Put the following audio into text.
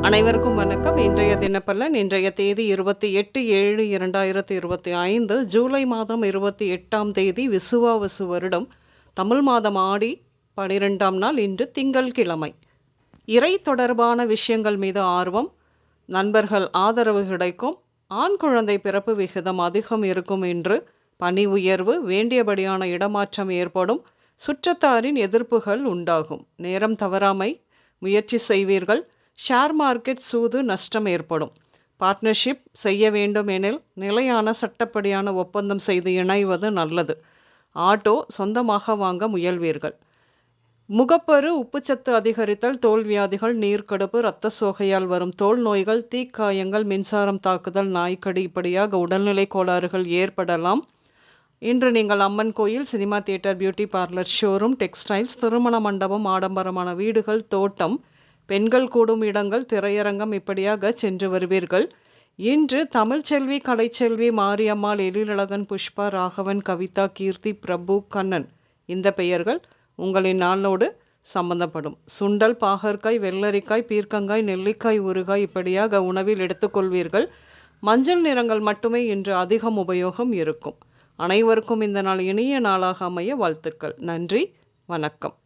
அனைவருக்கும் வணக்கம். இன்றைய தினப்பலன். இன்றைய தேதி 28/7/2025, ஜூலை மாதம் 28ஆம் தேதி, விசுவாவசு வருடம், தமிழ் மாதம் ஆடி 12ஆம் நாள். இன்று திங்கள்கிழமை. இறை தொடர்பான விஷயங்கள் மீது ஆர்வம், நண்பர்கள் ஆதரவு கிடைக்கும், ஆண் குழந்தை பிறப்பு விகிதம் அதிகம் இருக்கும். இன்று பணி உயர்வு, வேண்டியபடியான இடமாற்றம் ஏற்படும், சுற்றத்தாரின் எதிர்ப்புகள் உண்டாகும். நேரம் தவறாமை முயற்சி செய்வீர்கள். ஷேர் மார்க்கெட் சூது, நஷ்டம் ஏற்படும். பார்ட்னர்ஷிப் செய்ய வேண்டும் எனில் நிலையான சட்டப்படியான ஒப்பந்தம் செய்து இணைவது நல்லது. ஆட்டோ சொந்தமாக வாங்க முயல்வீர்கள். முகப்பரு, உப்புச்சத்து அதிகரித்தல், தோல் வியாதிகள், நீர்க்கடுப்பு, இரத்த சோகையால் வரும் தோல் நோய்கள், தீக்காயங்கள், மின்சாரம் தாக்குதல், நாய்க்கடி, இப்படியாக உடல்நிலை கோளாறுகள் ஏற்படலாம். இன்று நீங்கள் அம்மன் கோயில், cinema theatre, beauty parlour, showroom, textiles, திருமண மண்டபம், ஆடம்பரமான வீடுகள், தோட்டம், பெண்கள் கூடும் இடங்கள், திரையரங்கம், இப்படியாக சென்று வருவீர்கள். இன்று தமிழ்ச்செல்வி, கலைச்செல்வி, மாரியம்மாள், எழிலழகன், புஷ்பா, ராகவன், கவிதா, கீர்த்தி, பிரபு, கண்ணன், இந்த பெயர்கள் உங்களின் நாளோடு சம்பந்தப்படும். சுண்டல், பாகற்காய், வெள்ளரிக்காய், பீர்க்கங்காய், நெல்லிக்காய், ஊறுகாய், இப்படியாக உணவில் எடுத்துக்கொள்வீர்கள். மஞ்சள் நிறங்கள் மட்டுமே இன்று அதிகம் உபயோகம் இருக்கும். அனைவருக்கும் இந்த நாள் இனிய நாளாக அமைய வாழ்த்துக்கள். நன்றி, வணக்கம்.